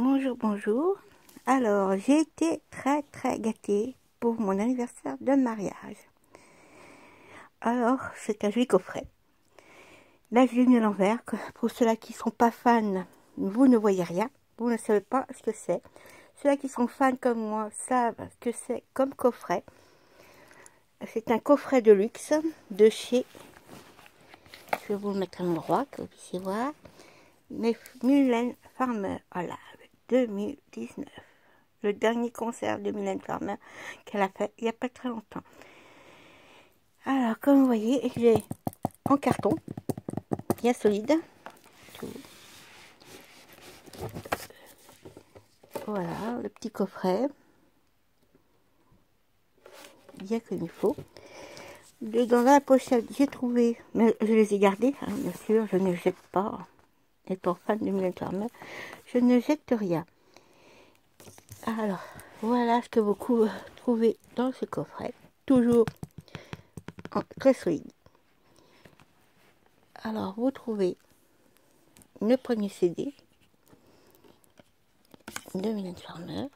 Bonjour, bonjour. Alors, j'ai été très gâtée pour mon anniversaire de mariage. Alors, c'est un joli coffret. Là, je l'ai mis à l'envers. Pour ceux-là qui ne sont pas fans, vous ne voyez rien. Vous ne savez pas ce que c'est. Ceux-là qui sont fans comme moi savent ce que c'est comme coffret. C'est un coffret de luxe de chez... Je vais vous le mettre à l'endroit, que vous puissiez voir. Mylène Farmer, voilà, 2019. Le dernier concert de Mylène Farmer qu'elle a fait il n'y a pas très longtemps. Alors, comme vous voyez, il est en carton, bien solide. Voilà, le petit coffret, bien comme il faut. Dans la pochette, j'ai trouvé, mais je les ai gardés, hein, bien sûr, je ne jette pas. Étant fan de Mylène Farmer, je ne jette rien. Alors, voilà ce que vous trouvez dans ce coffret. Toujours très solide. Alors, vous trouvez le premier CD de Mylène Farmer.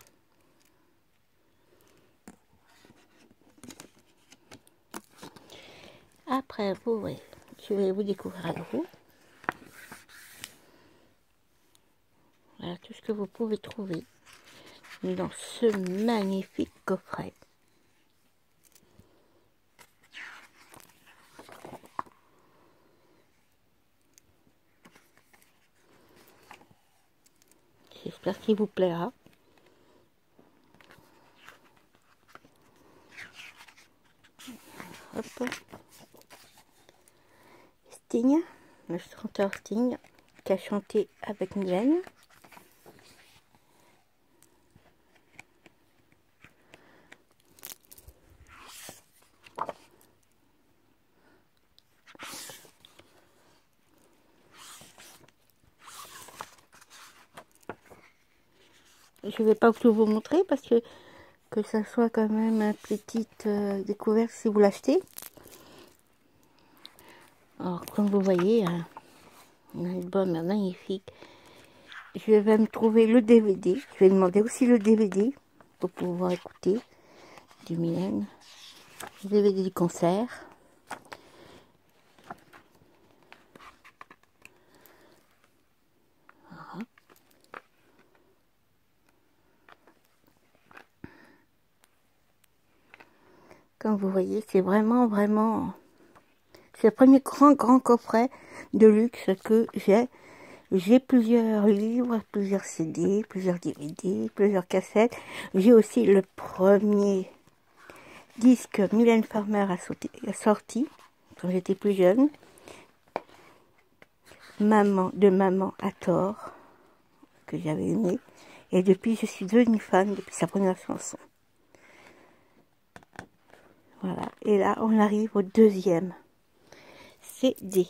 Après, vous voyez, je vais vous découvrir à vous. Voilà tout ce que vous pouvez trouver dans ce magnifique coffret. J'espère qu'il vous plaira. Hop. Sting, le chanteur Sting, qui a chanté avec Mylène. Je ne vais pas tout vous montrer parce que ça soit quand même une petite découverte si vous l'achetez. Alors, comme vous voyez, un album magnifique. Je vais me trouver le DVD. Je vais demander aussi le DVD pour pouvoir écouter du Mylène. Le DVD du concert. Voilà. Comme vous voyez, c'est vraiment... C'est le premier grand coffret de luxe que j'ai. J'ai plusieurs livres, plusieurs CD, plusieurs DVD, plusieurs cassettes. J'ai aussi le premier disque Mylène Farmer a sorti quand j'étais plus jeune. Maman à tort, que j'avais aimé. Et depuis, je suis devenue fan depuis sa première chanson. Voilà. Et là, on arrive au deuxième CD.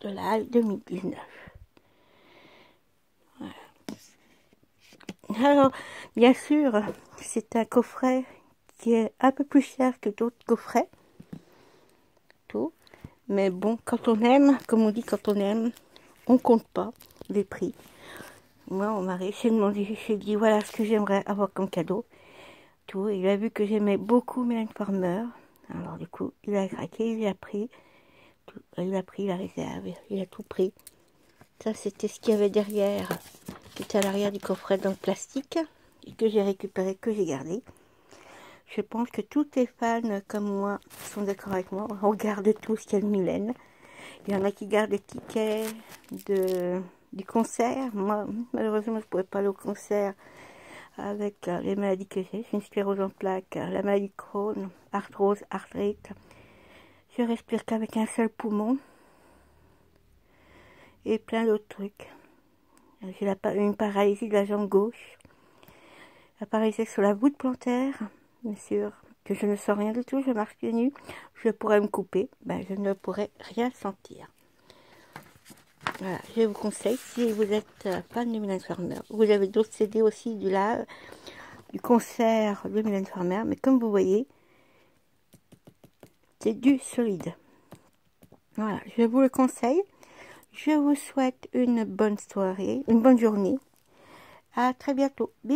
De la 2019. Voilà. Alors, bien sûr, c'est un coffret qui est un peu plus cher que d'autres coffrets. Tout. Mais bon, quand on aime, comme on dit, quand on aime, on compte pas les prix. Moi, mon mari, j'ai dit voilà ce que j'aimerais avoir comme cadeau. Tout. Il a vu que j'aimais beaucoup Mylène Farmer. Alors du coup, il a craqué, il a pris. Il a pris la réserve, il a tout pris. Ça, c'était ce qu'il y avait derrière, qui était à l'arrière du coffret dans le plastique, et que j'ai récupéré, que j'ai gardé. Je pense que tous les fans comme moi sont d'accord avec moi. On garde tout ce qu'il y a de Mylène. Il y en a qui gardent les tickets du concert. Moi, malheureusement, je ne pourrais pas aller au concert avec les maladies que j'ai. J'ai une sclérose en plaques, la maladie de Crohn, arthrose, arthrite. Je respire qu'avec un seul poumon. Et plein d'autres trucs. J'ai une paralysie de la jambe gauche. La paralysie sur la voûte plantaire. Bien sûr que je ne sens rien du tout. Je marche pieds nus. Je pourrais me couper. Ben, je ne pourrais rien sentir. Voilà, je vous conseille, si vous êtes fan de Mylène Farmer, vous avez d'autres CD aussi du concert de Mylène Farmer, mais comme vous voyez, c'est du solide. Voilà, je vous le conseille. Je vous souhaite une bonne soirée, une bonne journée. À très bientôt. Bisous.